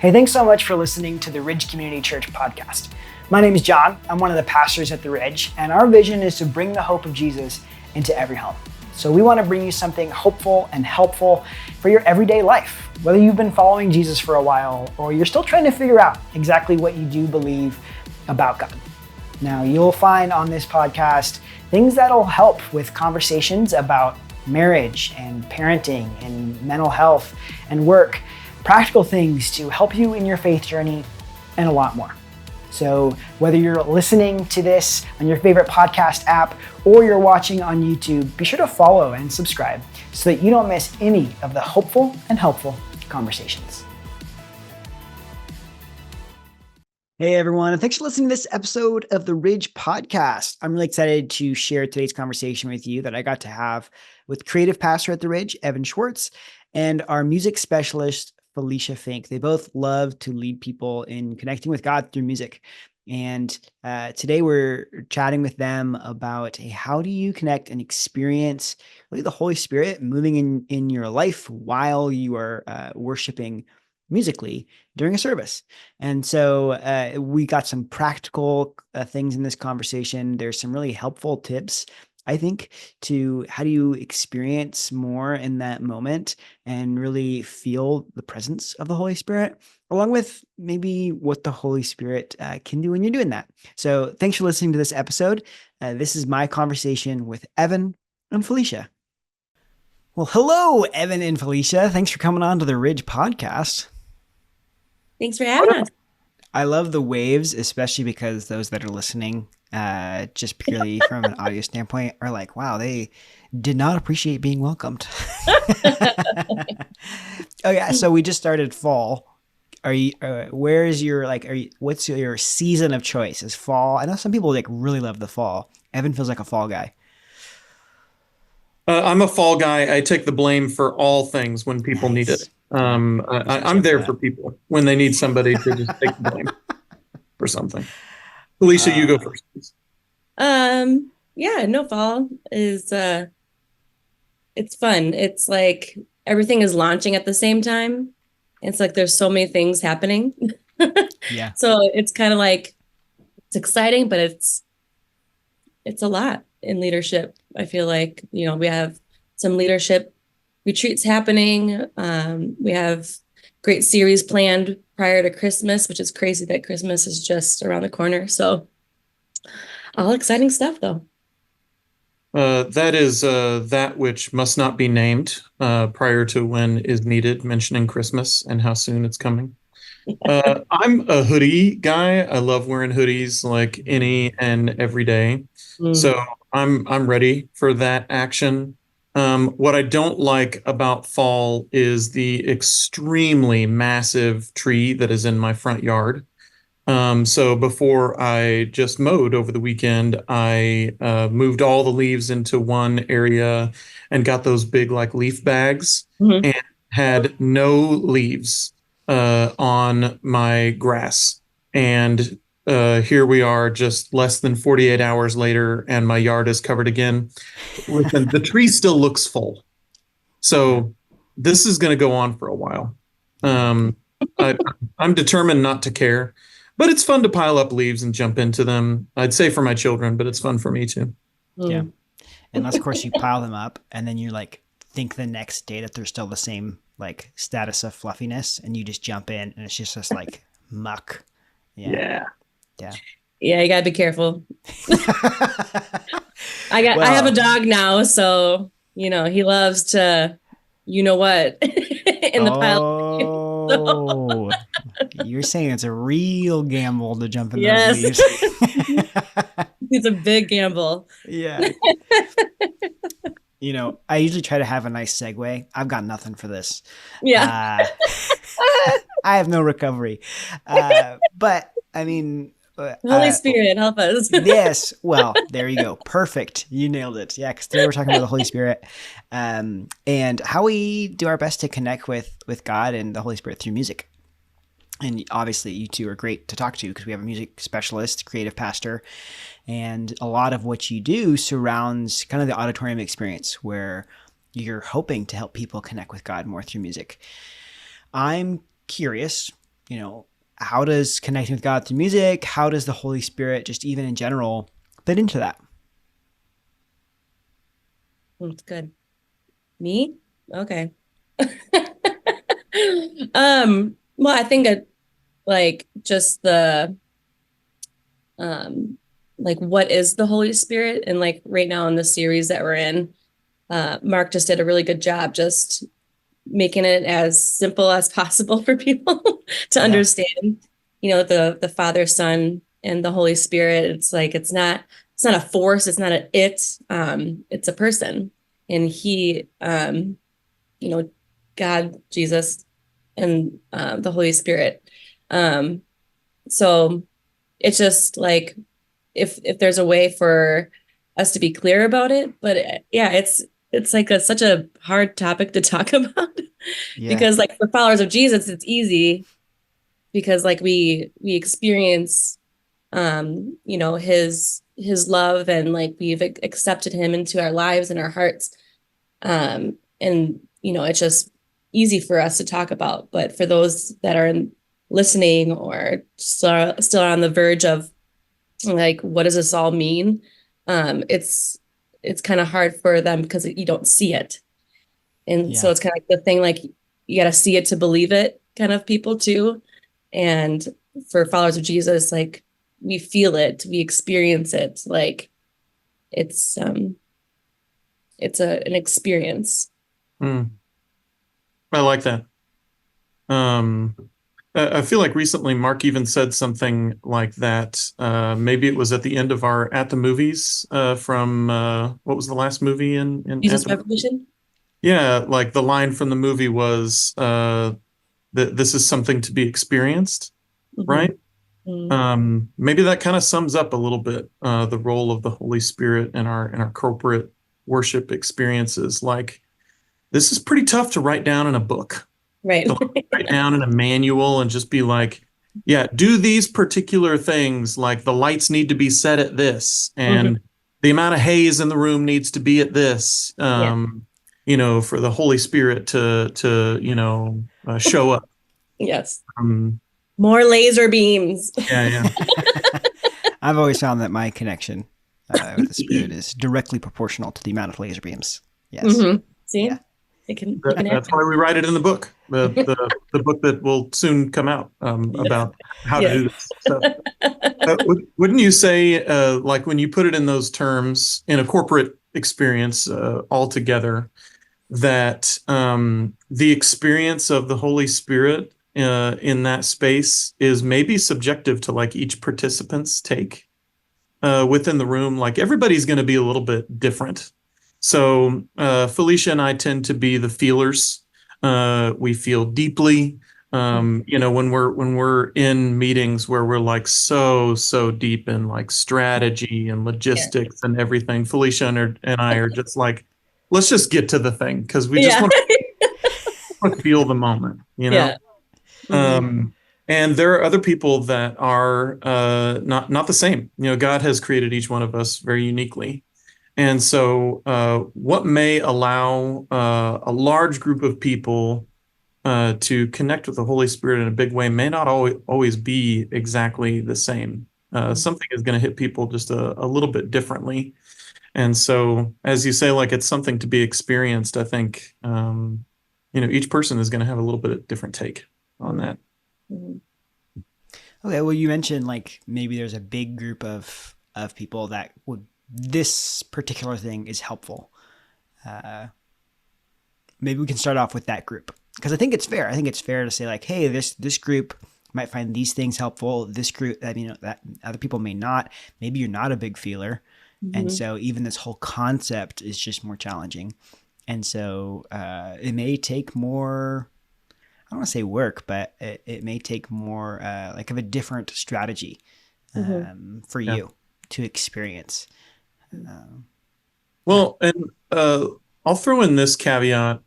Hey, thanks so much for listening to the Ridge Community Church podcast. My name is John. I'm one of the pastors at the Ridge, and our vision is to bring the hope of Jesus into every home. So we want to bring you something hopeful and helpful for your everyday life, whether you've been following Jesus for a while or you're still trying to figure out exactly what you do believe about God. Now, you'll find on this podcast things that'll help with conversations about marriage and parenting and mental health and work, practical things to help you in your faith journey, and a lot more. So whether you're listening to this on your favorite podcast app or you're watching on YouTube, be sure to follow and subscribe so that you don't miss any of the hopeful and helpful conversations. Hey everyone, and thanks for listening to this episode of the Ridge Podcast. I'm really excited to share today's conversation with you that I got to have with creative pastor at the Ridge, Evan Schwartz, and our music specialist, Felicia Fink. They both love to lead people in connecting with God through music. And today we're chatting with them about how do you connect and experience really the Holy Spirit moving in your life while you are worshiping musically during a service. And so we got some practical things in this conversation. There's some really helpful tips, I think, to how do you experience more in that moment and really feel the presence of the Holy Spirit, along with maybe what the Holy Spirit can do when you're doing that. So thanks for listening to this episode. This is my conversation with Evan and Felicia. Well, hello, Evan and Felicia. Thanks for coming on to the Ridge Podcast. Thanks for having us. I love the waves, especially because those that are listening, just purely from an audio standpoint, are like, wow, they did not appreciate being welcomed. Oh yeah, so we just started fall. Are you? Where's your what's your season of choice? Is fall? I know some people really love the fall. Evan feels like a fall guy. I'm a fall guy. I take the blame for all things when people need it. I'm there for people when they need somebody to just take the blame for something. Felicia, you go first, please. No, fall is it's fun. It's like everything is launching at the same time. It's like there's so many things happening. Yeah. So it's kind of like it's exciting, but it's a lot in leadership. I feel like, we have some leadership retreats happening. We have great series planned prior to Christmas, which is crazy that Christmas is just around the corner. So all exciting stuff, though. That is that which must not be named prior to when is needed, mentioning Christmas and how soon it's coming. I'm a hoodie guy. I love wearing hoodies like any and every day. So I'm ready for that action. What I don't like about fall is the extremely massive tree that is in my front yard. So before I just mowed over the weekend, I moved all the leaves into one area and got those big leaf bags and had no leaves on my grass. And here we are just less than 48 hours later, and my yard is covered again. Listen, the tree still looks full. So this is going to go on for a while. I'm determined not to care, but it's fun to pile up leaves and jump into them. I'd say for my children, but it's fun for me too. Yeah. Unless, of course, you pile them up and then you think the next day that they're still the same status of fluffiness, and you just jump in and it's just this muck. Yeah. Yeah, you gotta be careful. I have a dog now, so he loves to, in the pile. Oh, you're saying it's a real gamble to jump in those leaves. It's a big gamble. Yeah. I usually try to have a nice segue. I've got nothing for this. Yeah. I have no recovery. But I mean, Holy Spirit, help us. Yes. Well, there you go. Perfect. You nailed it. Yeah. Because today we're talking about the Holy Spirit, and how we do our best to connect with God and the Holy Spirit through music. And obviously you two are great to talk to because we have a music specialist, creative pastor, and a lot of what you do surrounds kind of the auditorium experience where you're hoping to help people connect with God more through music. I'm curious, you know, how does connecting with God through music, how does the Holy Spirit, just even in general, fit into that? That's good. Me? Okay. Well, I think like just the like what is the Holy Spirit? And like right now in the series that we're in, Mark just did a really good job just making it as simple as possible for people to understand, the Father, Son, and the Holy Spirit. It's like it's not a force, it's not it's a person. And he God, Jesus, and the Holy Spirit. So it's just like if there's a way for us to be clear about it, but yeah, it's like such a hard topic to talk about because like for followers of Jesus, it's easy because like we experience his love, and like we've accepted him into our lives and our hearts. And it's just easy for us to talk about, but for those that are listening or still on the verge of like, what does this all mean? It's kind of hard for them because you don't see it. And so it's kind of like the thing, like you got to see it to believe it kind of people too. And for followers of Jesus, like we feel it, we experience it. Like it's an experience. I like that. I feel like recently Mark even said something like that. Maybe it was at the end of our At the Movies from what was the last movie in Jesus Revolution? Yeah, like the line from the movie was that this is something to be experienced, right? Maybe that kind of sums up a little bit the role of the Holy Spirit in our corporate worship experiences. Like this is pretty tough to write down in a book. Right. To write down in a manual and just be like, yeah, do these particular things. Like the lights need to be set at this, and the amount of haze in the room needs to be at this. For the Holy Spirit to show up. Yes. More laser beams. Yeah. I've always found that my connection with the Spirit is directly proportional to the amount of laser beams. Yes. See? Yeah. That's why we write it in the book, the book that will soon come out about how to do this. So, wouldn't you say, like when you put it in those terms in a corporate experience altogether, that the experience of the Holy Spirit in that space is maybe subjective to like each participant's take within the room? Like everybody's going to be a little bit different. So Felicia and I tend to be the feelers. We feel deeply. When we're in meetings where we're like so deep in like strategy and logistics and everything, Felicia and I are just like, let's just get to the thing because we just want to feel the moment, And there are other people that are not the same. God has created each one of us very uniquely. And so what may allow a large group of people to connect with the Holy Spirit in a big way may not always be exactly the same. Something is going to hit people just a little bit differently. And so, as you say, like it's something to be experienced, I think, each person is going to have a little bit of different take on that. Okay, well, you mentioned like maybe there's a big group of people that this particular thing is helpful. Maybe we can start off with that group because I think it's fair. I think it's fair to say like, hey, this group might find these things helpful. This group, that other people may not. Maybe you're not a big feeler. And so even this whole concept is just more challenging. And so it may take more, I don't want to say work, but it may take more like of a different strategy for you to experience. Well, and I'll throw in this caveat.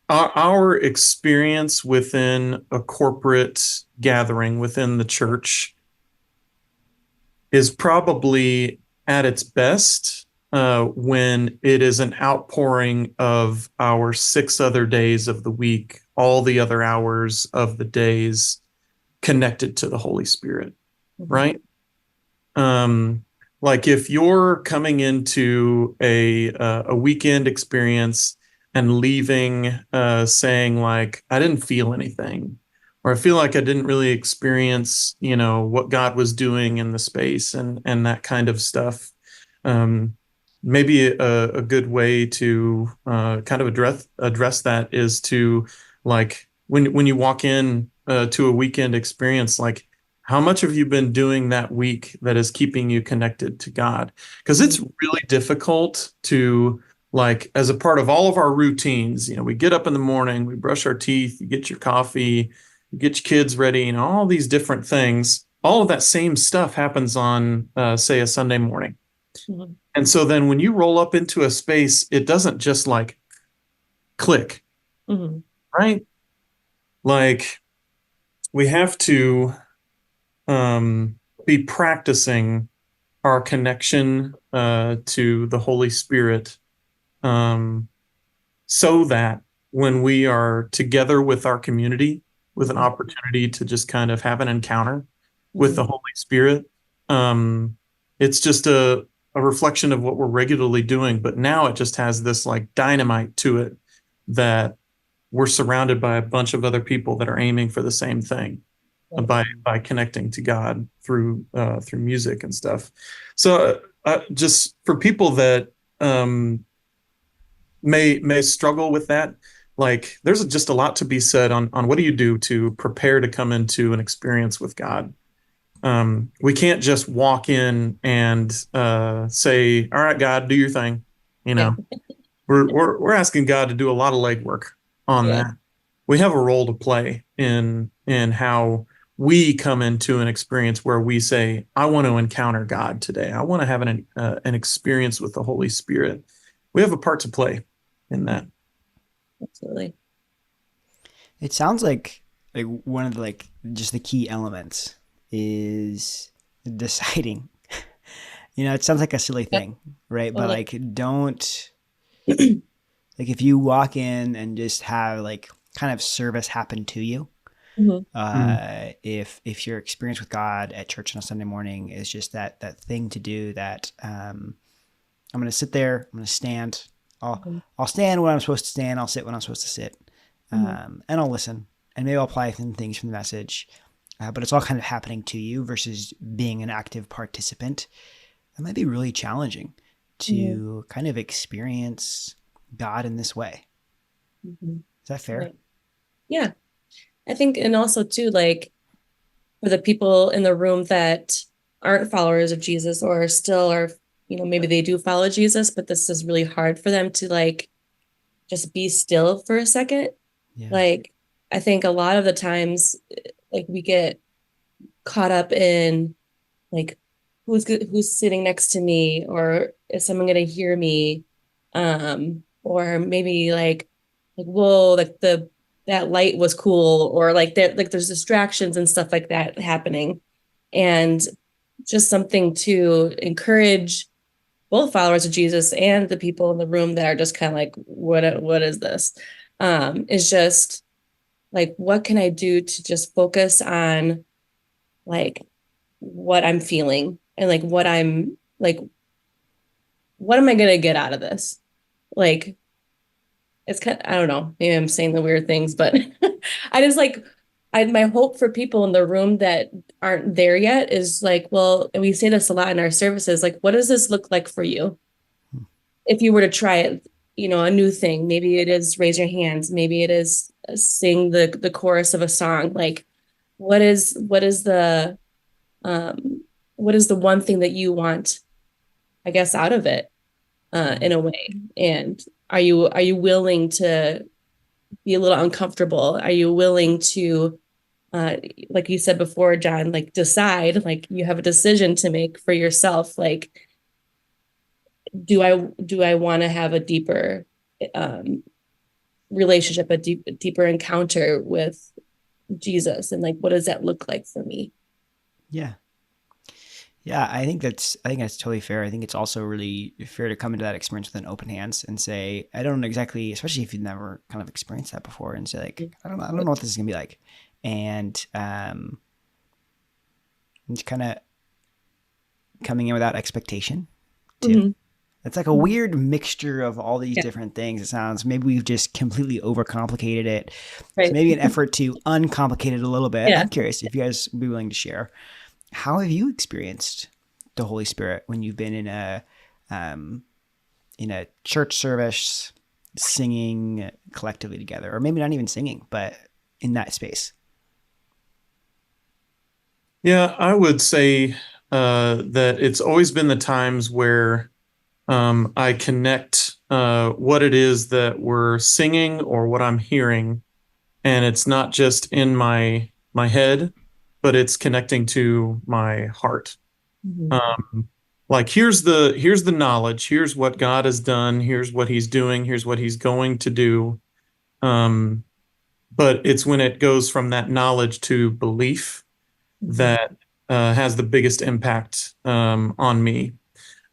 Our experience within a corporate gathering within the church is probably at its best when it is an outpouring of our 6 other days of the week all the other hours of the days connected to the Holy Spirit, right? Like if you're coming into a weekend experience and leaving saying like, I didn't feel anything, or I feel like I didn't really experience, what God was doing in the space and that kind of stuff. Maybe a good way to kind of address that is to, like, when you walk in to a weekend experience, like, how much have you been doing that week that is keeping you connected to God? Because it's really difficult to, like, as a part of all of our routines, we get up in the morning, we brush our teeth, you get your coffee, you get your kids ready, all these different things. All of that same stuff happens on, say, a Sunday morning. Mm-hmm. And so then when you roll up into a space, it doesn't just like click, right? Like, we have to be practicing our connection to the Holy Spirit, so that when we are together with our community, with an opportunity to just kind of have an encounter with the Holy Spirit, it's just a reflection of what we're regularly doing. But now it just has this like dynamite to it, that we're surrounded by a bunch of other people that are aiming for the same thing, by connecting to God through music and stuff. So just for people that may struggle with that, like, there's just a lot to be said on what do you do to prepare to come into an experience with God. We can't just walk in and say, all right, God, do your thing. We're asking God to do a lot of legwork on that. We have a role to play in how we come into an experience where we say, I want to encounter God today. I want to have an experience with the Holy Spirit. We have a part to play in that. Absolutely. It sounds like one of the, like, just the key elements is deciding. It sounds like a silly thing, right? But like, don't like, if you walk in and just have like kind of service happen to you, if your experience with God at church on a Sunday morning is just that thing to do, that I'm going to sit there, I'm going to stand, I'll stand when I'm supposed to stand, I'll sit when I'm supposed to sit, and I'll listen, and maybe I'll apply some things from the message, but it's all kind of happening to you versus being an active participant. That might be really challenging to kind of experience God in this way. Is that fair? Right. Yeah. I think, and also too, like, for the people in the room that aren't followers of Jesus, or still are, maybe they do follow Jesus, but this is really hard for them to, like, just be still for a second. Yeah. Like, I think a lot of the times, like, we get caught up in, like, who's sitting next to me, or is someone going to hear me? Or maybe like, whoa, like that light was cool, or like that, like there's distractions and stuff like that happening. And just something to encourage both followers of Jesus and the people in the room that are just kind of like, what is this? Is just like, what can I do to just focus on, like, what I'm feeling, and like what am I going to get out of this? Like, it's kind of, I don't know, maybe I'm saying the weird things, but I just like, my hope for people in the room that aren't there yet is like, well, and we say this a lot in our services, like, what does this look like for you? If you were to try it, a new thing, maybe it is raise your hands. Maybe it is sing the chorus of a song. Like, what is the one thing that you want, I guess, out of it, in a way? And are you willing to be a little uncomfortable? Are you willing to, like you said before, John, like, decide, like, you have a decision to make for yourself. Like, do I want to have a deeper relationship, a deeper encounter with Jesus? And like, what does that look like for me? Yeah. Yeah, I think that's totally fair. I think it's also really fair to come into that experience with an open hands and say, I don't know exactly, especially if you've never kind of experienced that before, and say like, I don't know what this is gonna be like, and just kind of coming in without expectation too. Mhm. It's like a weird mixture of all these Yeah, different things. It sounds maybe we've just completely overcomplicated it. So right. maybe an effort to uncomplicate it a little bit. Yeah. I'm curious if you guys would be willing to share. How have you experienced the Holy Spirit when you've been um, in a church service, singing collectively together, or maybe not even singing, but in that space? Yeah, I would say that it's always been the times where I connect what it is that we're singing or what I'm hearing, and it's not just in my head, but it's connecting to my heart. Mhm. Um, like here's the knowledge, here's what God has done, here's what He's doing, here's what He's going to do. Um, but it's when it goes from that knowledge to belief Mhm. that has the biggest impact on me.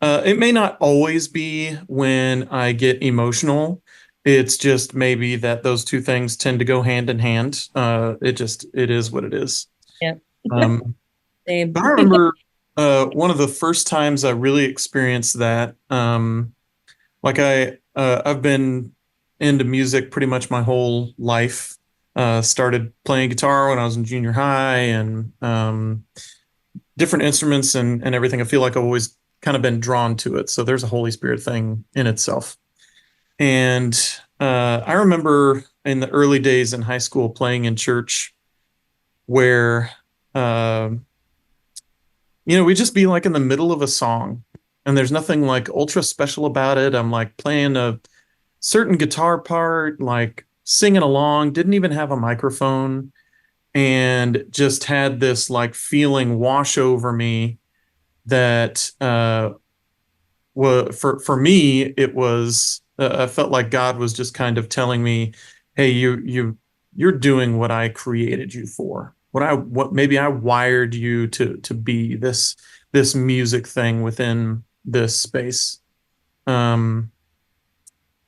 It may not always be when I get emotional. It's just maybe that those two things tend to go hand in hand. It is what it is. Yeah. Um, Same. but I remember one of the first times I really experienced that. I've been into music pretty much my whole life. Started playing guitar when I was in junior high, and different instruments and everything. I feel like I've always kind of been drawn to it. So there's a Holy Spirit thing in itself. And I remember in the early days in high school playing in church where, uh, we'd just be like in the middle of a song and there's nothing like ultra special about it. I'm like playing a certain guitar part, like singing along, didn't even have a microphone, and just had this like feeling wash over me that for me it was I felt like God was just kind of telling me, hey, you're doing what I created you for, what maybe I wired you to be this music thing within this space. um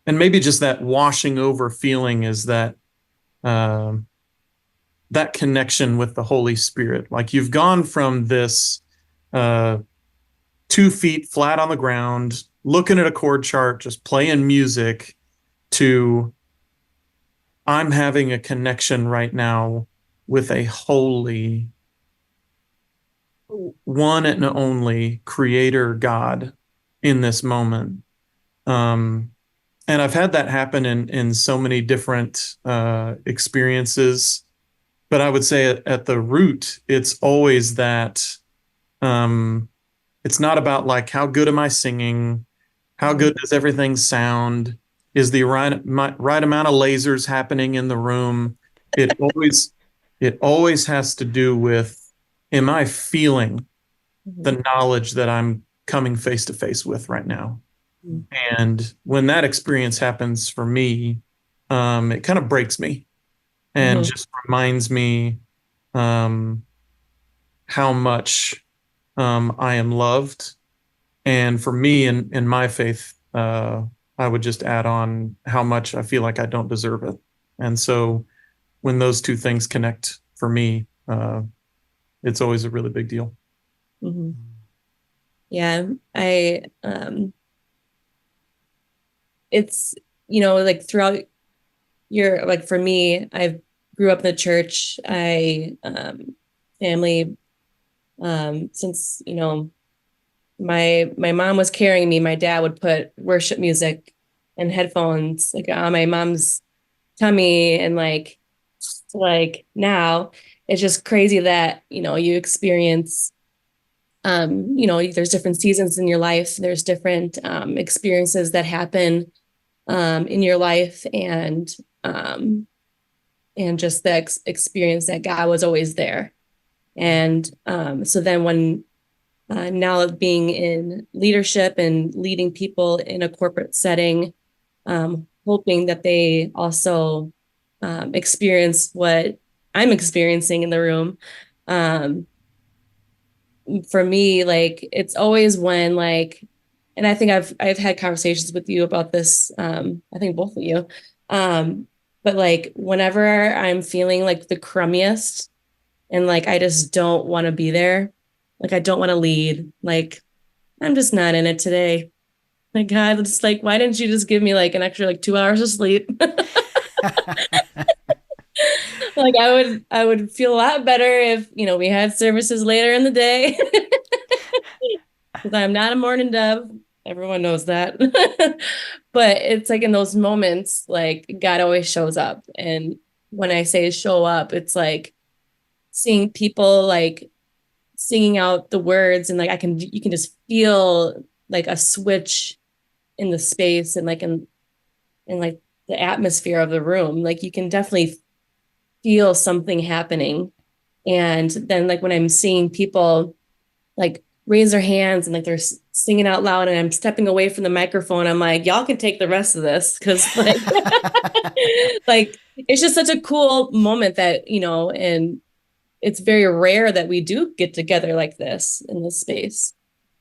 and maybe just that washing over feeling is um that connection with the Holy Spirit. Like you've gone from this uh 2 feet flat on the ground, looking at a chord chart, just playing music, to I'm having a connection right now with a holy, one and only creator God in this moment. Um, and I've had that happen in so many different experiences. But I would say at the root, it's always that um, it's not about like how good am I singing, how Mhm. good does everything sound, is the right amount of lasers happening in the room. It always it always has to do with, am I feeling the Mhm. knowledge that I'm coming face to face with right now? Mhm. And when that experience happens for me, it kind of breaks me and Mhm. just reminds me um, how much I am loved. And for me, in my faith, I would just add on how much I feel like I don't deserve it. And so when those two things connect for me, it's always a really big deal. Mhm. Yeah. I it's like throughout your like for me, I grew up in the church. I family since my mom was carrying me, my dad would put worship music and headphones like on my mom's tummy, and like now it's just crazy that you experience there's different seasons in your life, there's different experiences that happen in your life, and just the experience that God was always there. And so then when now being in leadership and leading people in a corporate setting, hoping that they also experience what I'm experiencing in the room. Um, for me, like it's always when like, and I think I've had conversations with you about this. I think both of you. But like whenever I'm feeling like the crummiest and like I just don't want to be there, like I don't want to lead, like I'm just not in it today. My God, it's like, why didn't you just give me like an extra like 2 hours of sleep? Like I would feel a lot better if, we had services later in the day. Because I'm not a morning dove. Everyone knows that. But it's like in those moments, like God always shows up. And when I say show up, it's like seeing people like singing out the words and like you can just feel like a switch in the space and like in like the atmosphere of the room. Like you can definitely feel something happening. And then like when I'm seeing people like raise their hands and like they're singing out loud and I'm stepping away from the microphone, I'm like, y'all can take the rest of this. Cause like, like it's just such a cool moment that, and it's very rare that we do get together like this in this space.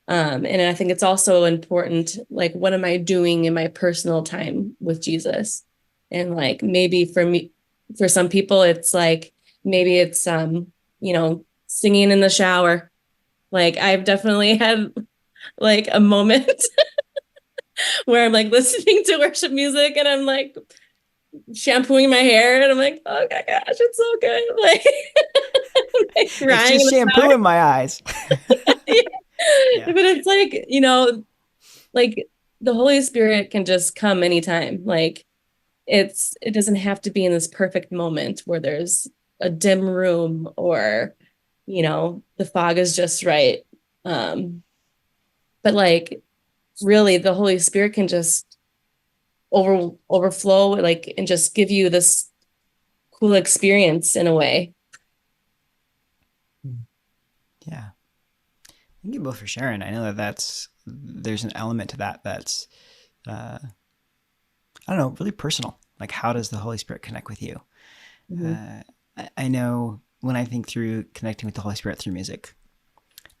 And I think it's also important, like, what am I doing in my personal time with Jesus? And like, maybe for me, for some people, it's like, maybe it's, singing in the shower. Like I've definitely had like a moment where I'm like listening to worship music and I'm like shampooing my hair and I'm like, oh my gosh, it's so good. Like, like It's crying just in the shampoo shower. in my eyes. Yeah. But it's like, like the Holy Spirit can just come anytime. Like it doesn't have to be in this perfect moment where there's a dim room or, the fog is just right. But like really the Holy Spirit can just overflow like and just give you this cool experience in a way. Yeah. Thank you both for sharing. I know there's an element to that's, I don't know, really personal. Like, how does the Holy Spirit connect with you? Mm-hmm. I know when I think through connecting with the Holy Spirit through music,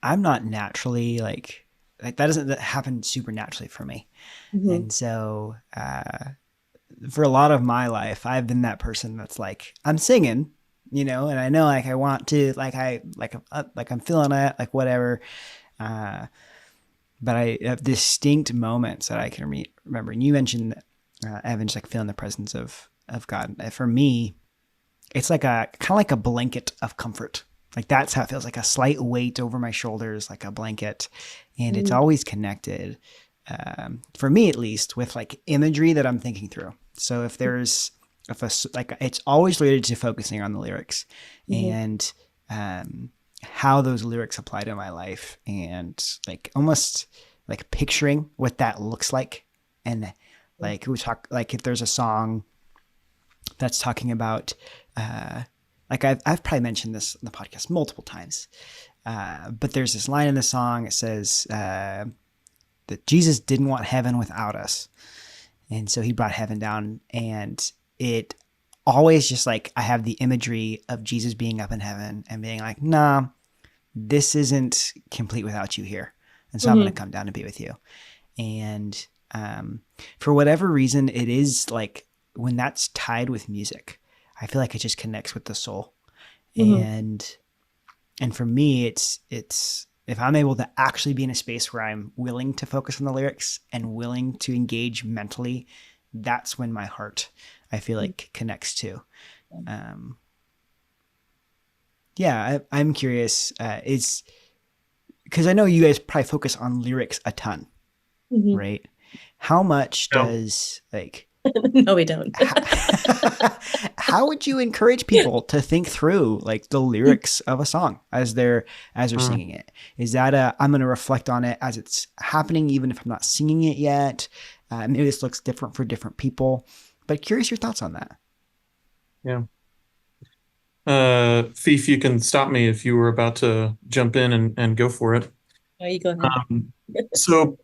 I'm not naturally like that doesn't happen super naturally for me. Mm-hmm. And so, for a lot of my life, I've been that person that's like, I'm singing, and I know like I want to, like I'm feeling it, like whatever. But I have distinct moments that I can remember. And you mentioned, Evan, just like feeling the presence of God. For me, it's like a kind of like a blanket of comfort. Like that's how it feels, like a slight weight over my shoulders, like a blanket. And it's always connected, for me at least, with like imagery that I'm thinking through. So like it's always related to focusing on the lyrics and how those lyrics apply to my life, and like almost like picturing what that looks like. And like we talk, like if there's a song that's talking about, like I've probably mentioned this in the podcast multiple times, but there's this line in the song. It says that Jesus didn't want heaven without us, and so he brought heaven down. And it always just like I have the imagery of Jesus being up in heaven and being like, nah, this isn't complete without you here, and so I'm going to come down and be with you. And for whatever reason, it is like when that's tied with music, I feel like it just connects with the soul. And for me, it's if I'm able to actually be in a space where I'm willing to focus on the lyrics and willing to engage mentally, that's when my heart, I feel like, connects to. Yeah, I'm curious, is because I know you guys probably focus on lyrics a ton, right? How much does like No, we don't. how would you encourage people to think through like the lyrics of a song as they're singing it? Is that I'm going to reflect on it as it's happening, even if I'm not singing it yet? Maybe this looks different for different people, but curious your thoughts on that. Yeah. Thief, you can stop me if you were about to jump in and go for it. Oh, you go ahead. So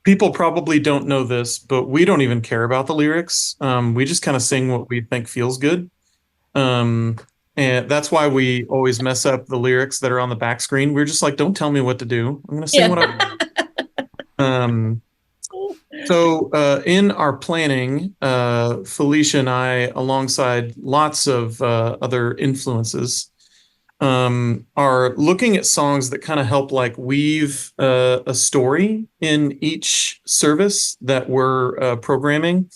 people probably don't know this, but we don't even care about the lyrics. We just kind of sing what we think feels good. And that's why we always mess up the lyrics that are on the back screen. We're just like, don't tell me what to do. I'm going to sing Yeah. what I want. So in our planning, Felicia and I, alongside lots of other influences, are looking at songs that kind of help like weave a story in each service that we're programming.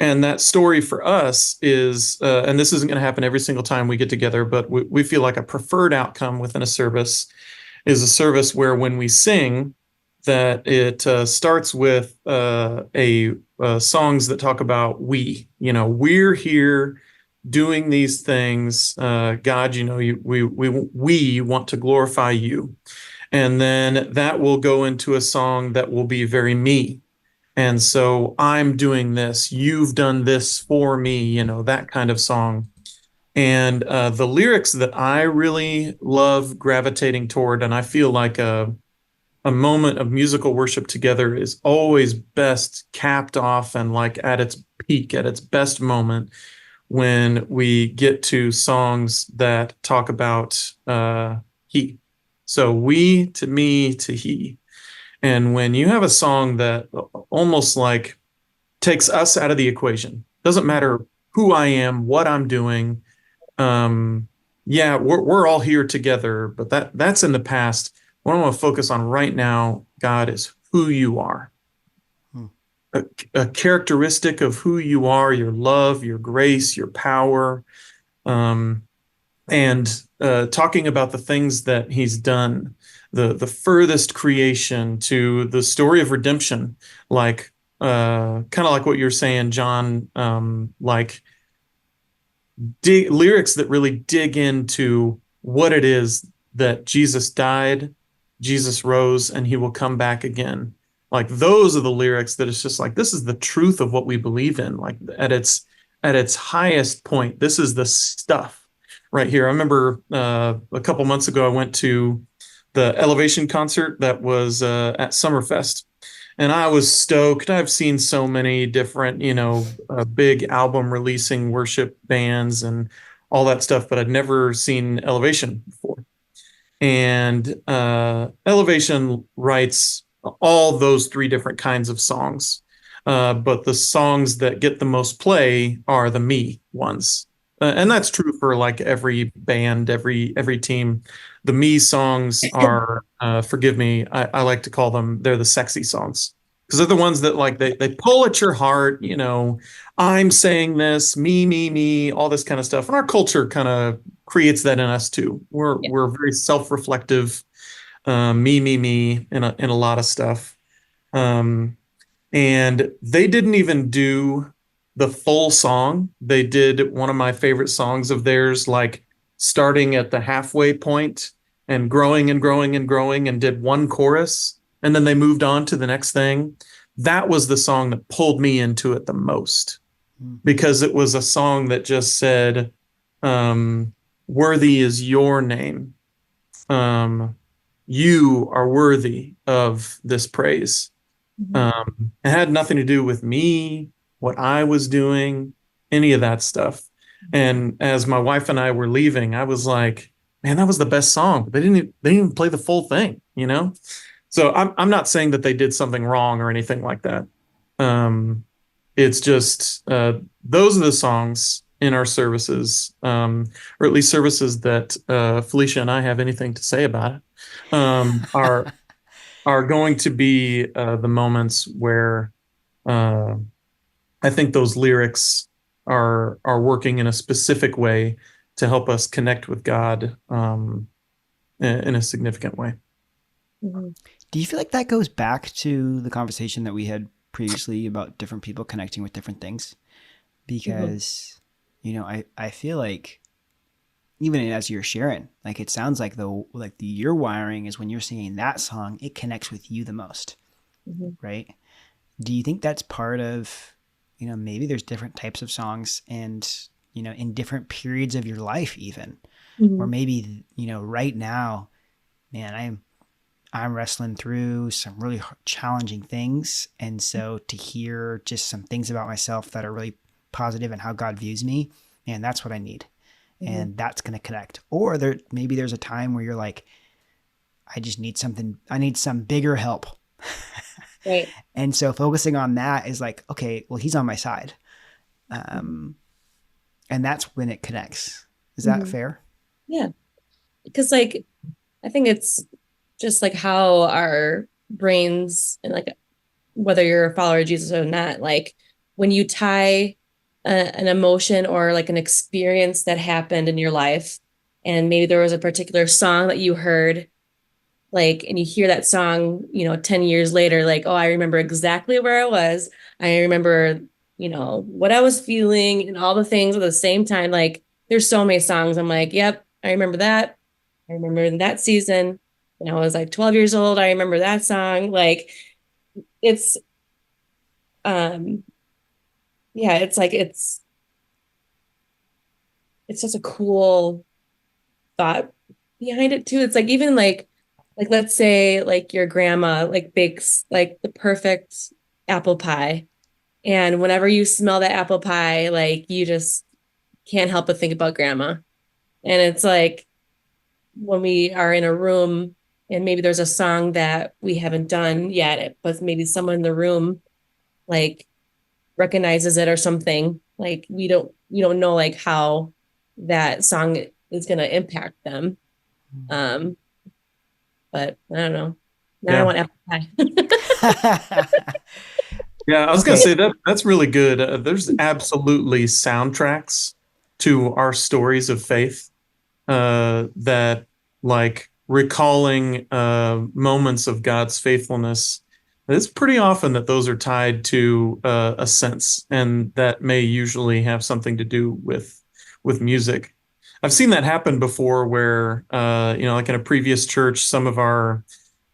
And that story for us is, and this isn't going to happen every single time we get together, but we feel like a preferred outcome within a service is a service where when we sing, that it starts with a songs that talk about we, we're here doing these things. God, we want to glorify you, and then that will go into a song that will be very me. And so I'm doing this, you've done this for me, that kind of song. And the lyrics that I really love gravitating toward, and I feel like a moment of musical worship together is always best capped off and like at its peak, at its best moment, when we get to songs that talk about he. So we to me to he. And when you have a song that almost like takes us out of the equation, doesn't matter who I am, what I'm doing. Yeah, we're all here together, but that's in the past. What I want to focus on right now, God, is who you are. Hmm. A characteristic of who you are, your love, your grace, your power, and talking about the things that he's done, the furthest creation to the story of redemption, like kind of like what you're saying, John, like lyrics that really dig into what it is that Jesus died, Jesus rose, and he will come back again. Like those are the lyrics that it's just like this is the truth of what we believe in. Like at its highest point, this is the stuff right here. I remember a couple months ago I went to the Elevation concert that was at Summerfest, and I was stoked. I've seen so many different, big album releasing worship bands and all that stuff, but I'd never seen Elevation before. And Elevation writes all those three different kinds of songs. But the songs that get the most play are the me ones. And that's true for like every band, every team. The me songs are, forgive me, I like to call them, they're the sexy songs. Because they're the ones that like they pull at your heart, I'm saying this, me, all this kind of stuff. And our culture kind of creates that in us too. We're very self-reflective, me in a lot of stuff. Um, and they didn't even do the full song. They did one of my favorite songs of theirs, like starting at the halfway point and growing and growing and growing, and did one chorus, and then they moved on to the next thing. That was the song that pulled me into it the most, because it was a song that just said, worthy is your name. You are worthy of this praise. It had nothing to do with me, what I was doing, any of that stuff. And as my wife and I were leaving, I was like, man, that was the best song. But they didn't even play the full thing. So I'm not saying that they did something wrong or anything like that. It's just those are the songs in our services, or at least services that Felicia and I have anything to say about it, are going to be the moments where I think those lyrics are working in a specific way to help us connect with God in a significant way. Mm-hmm. Do you feel like that goes back to the conversation that we had previously about different people connecting with different things? Because, I feel like even as you're sharing, like it sounds like your wiring is when you're singing that song, it connects with you the most, right? Do you think that's part of, maybe there's different types of songs and, in different periods of your life even, or maybe, right now, man, I'm wrestling through some really challenging things. And so to hear just some things about myself that are really positive and how God views me, man, that's what I need. and that's going to connect. Or maybe there's a time where you're like, I just need something, I need some bigger help. Right. And so focusing on that is like, okay, well, he's on my side. And that's when it connects. Is that fair? Yeah. Because like, I think it's just like how our brains, and like whether you're a follower of Jesus or not, like when you tie an emotion or like an experience that happened in your life, and maybe there was a particular song that you heard, like, and you hear that song, 10 years later, like, oh, I remember exactly where I was. I remember, what I was feeling and all the things at the same time. Like, there's so many songs. I'm like, yep, I remember that. I remember in that season when I was like 12 years old, I remember that song. Like, it's, yeah, it's like, it's just a cool thought behind it too. It's like, even like let's say like your grandma like bakes like the perfect apple pie, and whenever you smell that apple pie, like you just can't help but think about grandma. And it's like when we are in a room and maybe there's a song that we haven't done yet, but maybe someone in the room like recognizes it or something, like we don't know like how that song is going to impact them. But I don't know. Now I want apple pie. Yeah, I was gonna say that's really good. There's absolutely soundtracks to our stories of faith that like recalling moments of God's faithfulness. It's pretty often that those are tied to a sense, and that may usually have something to do with music. I've seen that happen before, where like in a previous church, some of our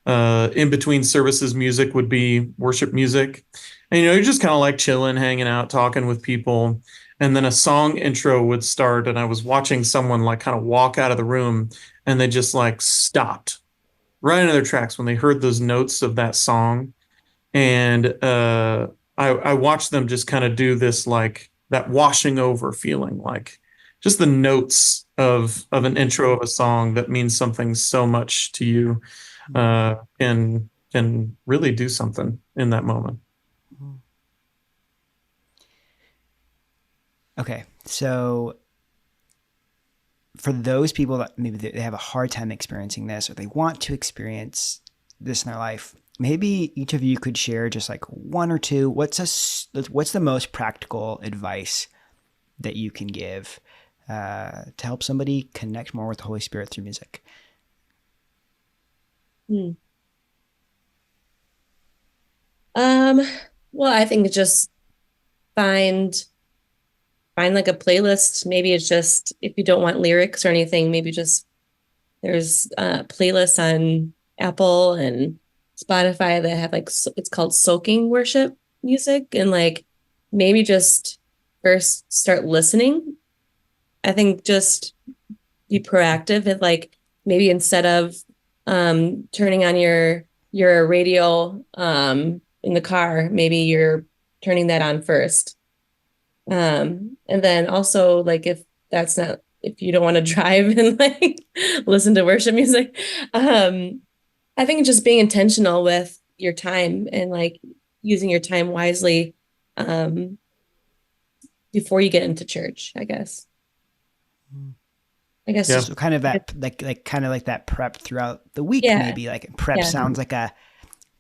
in between services music would be worship music, and you're just kind of like chilling, hanging out, talking with people, and then a song intro would start, and I was watching someone like kind of walk out of the room, and they just like stopped right in their tracks when they heard those notes of that song. And I watched them just kind of do this, like that washing over feeling, like just the notes of an intro of a song that means something so much to you can really do something in that moment. Okay, so for those people that maybe they have a hard time experiencing this, or they want to experience this in their life, maybe each of you could share just like one or two. What's the most practical advice that you can give to help somebody connect more with the Holy Spirit through music? Well, I think just find like a playlist. Maybe it's just, if you don't want lyrics or anything, maybe just there's playlists on Apple and Spotify that have like it's called soaking worship music, and like maybe just first start listening. I think just be proactive, and like maybe instead of turning on your radio in the car, maybe you're turning that on first. And then also like if you don't want to drive and like listen to worship music, I think just being intentional with your time and like using your time wisely before you get into church, I guess. Yeah. So kind of that kind of like that prep throughout the week, maybe like prep sounds like a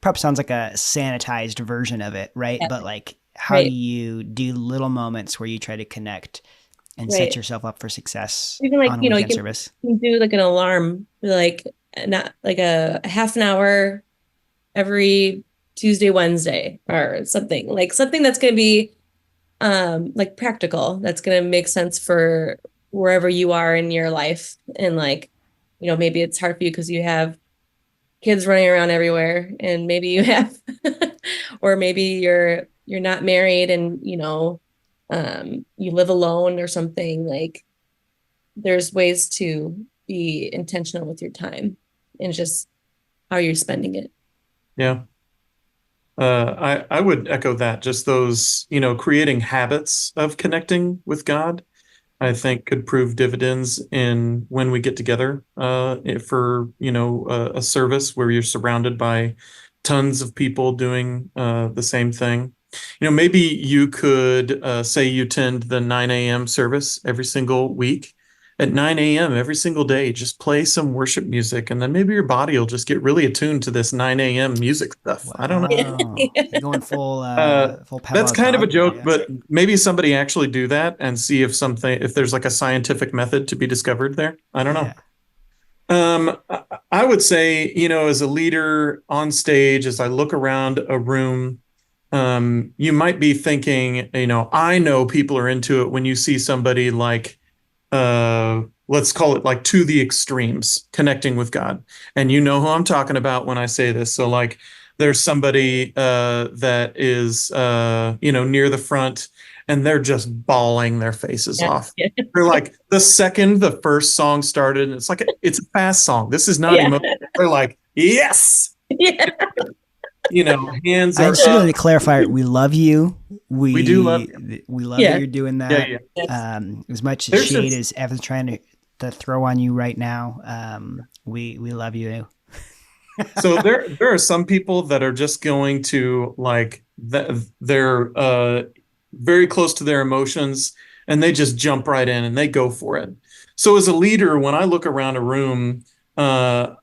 sanitized version of it, right? But like, how do you do little moments where you try to connect and set yourself up for success? Even like, on a weekend service? You can do like an alarm, like not like a half an hour every Tuesday, Wednesday, or something that's going to be like practical, that's going to make sense for wherever you are in your life. And like, maybe it's hard for you because you have kids running around everywhere, and maybe you have or maybe you're not married, and you live alone or something. Like, there's ways to be intentional with your time and just how you're spending it. Yeah. I would echo that. Just those, creating habits of connecting with God. I think could prove dividends in when we get together for a service where you're surrounded by tons of people doing the same thing. Maybe you could say you attend the 9 a.m. service every single week. At 9 a.m. every single day, just play some worship music, and then maybe your body will just get really attuned to this 9 a.m. music stuff. I don't know. Wow. You're going full full That's Pavlov kind of a dog joke, there, yeah. but maybe somebody actually do that and see if there's like a scientific method to be discovered there. I don't know. Yeah. I would say, as a leader on stage, as I look around a room, you might be thinking, I know people are into it when you see somebody like, let's call it like to the extremes, connecting with God. And you know who I'm talking about when I say this. So like there's somebody that is, near the front and they're just bawling their faces off. They're like, the second the first song started, it's a fast song. This is not emotional. They're like, yes. Yeah. Hands I are just really up. to clarify, we love you. We do love you. We love that you're doing that. Yeah. As much There's shade just- as Evan's trying to throw on you right now, we love you. So there are some people that are just going to they're very close to their emotions and they just jump right in and they go for it. So as a leader, when I look around a room, I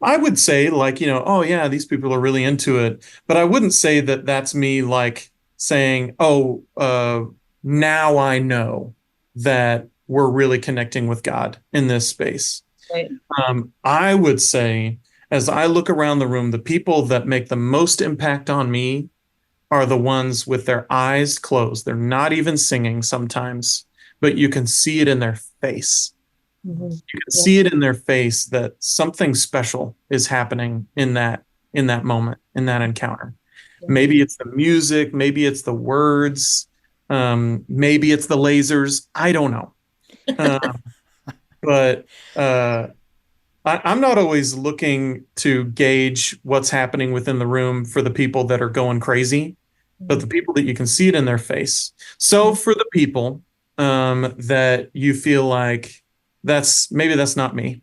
would say oh yeah, these people are really into it, but I wouldn't say that that's me like saying, oh, now I know that we're really connecting with God in this space. Right. I would say, as I look around the room, the people that make the most impact on me are the ones with their eyes closed. They're not even singing sometimes, but you can see it in their face. Mm-hmm. You can see it in their face that something special is happening in that moment, in that encounter. Maybe it's the music, maybe it's the words, maybe it's the lasers. I don't know. But I'm not always looking to gauge what's happening within the room for the people that are going crazy, but the people that you can see it in their face. So for the people that you feel like that's not me.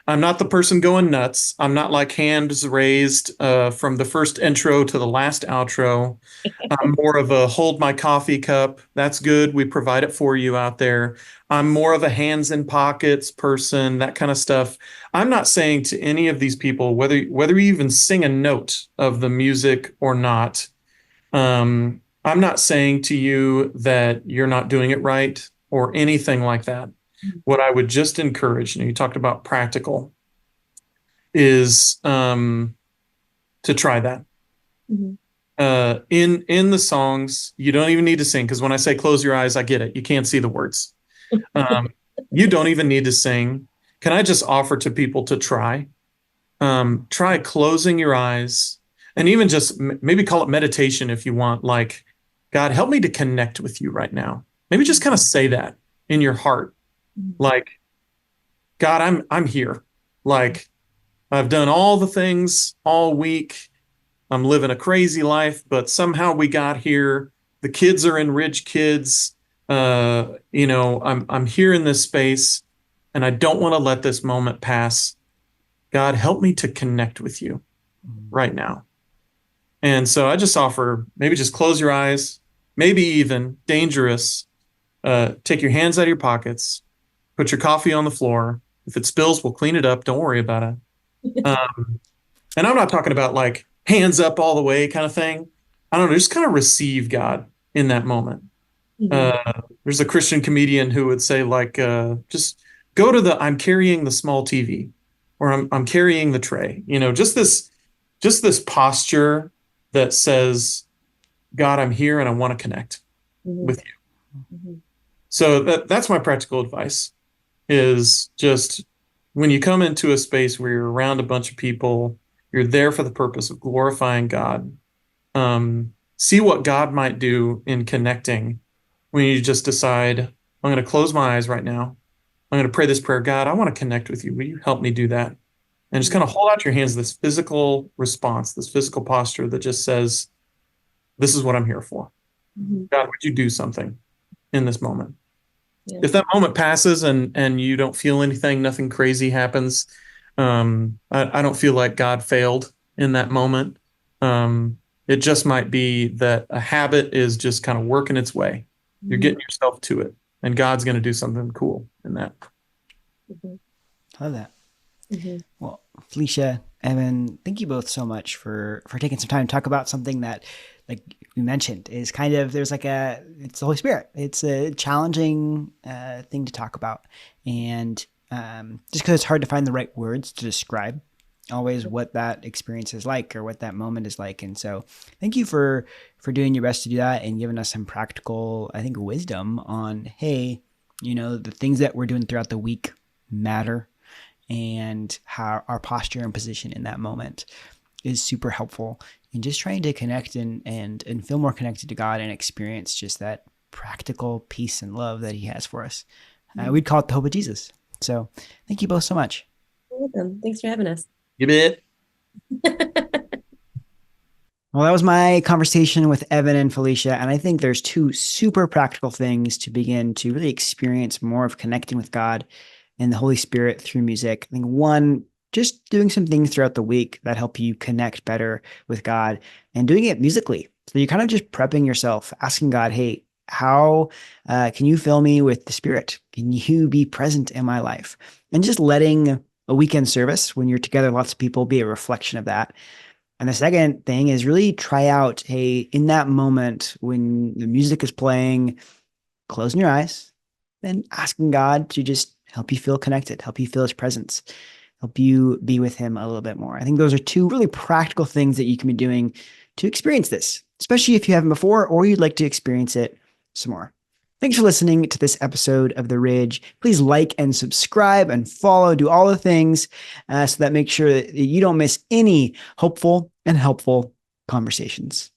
I'm not the person going nuts. I'm not like hands raised from the first intro to the last outro. I'm more of a hold my coffee cup. That's good. We provide it for you out there. I'm more of a hands in pockets person, that kind of stuff. I'm not saying to any of these people, whether you even sing a note of the music or not, I'm not saying to you that you're not doing it right or anything like that. What I would just encourage, and you talked about practical, is to try that. Mm-hmm. In the songs, you don't even need to sing, because when I say close your eyes, I get it. You can't see the words. You don't even need to sing. Can I just offer to people to try? Try closing your eyes, and even just maybe call it meditation if you want. Like, God, help me to connect with you right now. Maybe just kind of say that in your heart. Like, God, I'm here. Like, I've done all the things all week. I'm living a crazy life, but somehow we got here. The kids are in Ridge Kids. I'm here in this space, and I don't want to let this moment pass. God, help me to connect with you right now. And so I just offer, maybe just close your eyes, maybe even dangerous. Take your hands out of your pockets, put your coffee on the floor. If it spills, we'll clean it up. Don't worry about it. And I'm not talking about like hands up all the way kind of thing. I don't know, just kind of receive God in that moment. There's a Christian comedian who would say like, just go to I'm carrying the small TV, or I'm carrying the tray, just this posture that says, God, I'm here and I want to connect with you. So that's my practical advice, is just when you come into a space where you're around a bunch of people, you're there for the purpose of glorifying God. See what God might do in connecting when you just decide, I'm going to close my eyes right now. I'm going to pray this prayer. God, I want to connect with you. Will you help me do that? And just kind of hold out your hands, this physical response, this physical posture that just says, this is what I'm here for. God, would you do something in this moment? Yeah. If that moment passes and you don't feel anything, nothing crazy happens, I don't feel like God failed in that moment. It just might be that a habit is just kind of working its way. You're getting yourself to it, and God's going to do something cool in that. Mm-hmm. Love that. Mm-hmm. Well, Felicia, Evan, thank you both so much for taking some time to talk about something that, like we mentioned, is kind of, there's like it's the Holy Spirit. It's a challenging thing to talk about. And just because it's hard to find the right words to describe always what that experience is like or what that moment is like. And so thank you for doing your best to do that and giving us some practical, I think, wisdom on, hey, the things that we're doing throughout the week matter, and how our posture and position in that moment is super helpful in just trying to connect and feel more connected to God and experience just that practical peace and love that he has for us. We'd call it the hope of Jesus. So thank you both so much. You're welcome. Thanks for having us. You bet. Well, that was my conversation with Evan and Felicia. And I think there's two super practical things to begin to really experience more of connecting with God and the Holy Spirit through music. I think one, just doing some things throughout the week that help you connect better with God and doing it musically. So you're kind of just prepping yourself, asking God, hey, how can you fill me with the Spirit? Can you be present in my life? And just letting a weekend service when you're together, lots of people, be a reflection of that. And the second thing is really try out, hey, in that moment when the music is playing, closing your eyes and asking God to just help you feel connected, help you feel his presence, help you be with him a little bit more. I think those are two really practical things that you can be doing to experience this, especially if you haven't before or you'd like to experience it some more. Thanks for listening to this episode of The Ridge. Please like and subscribe and follow, do all the things so that make sure that you don't miss any hopeful and helpful conversations.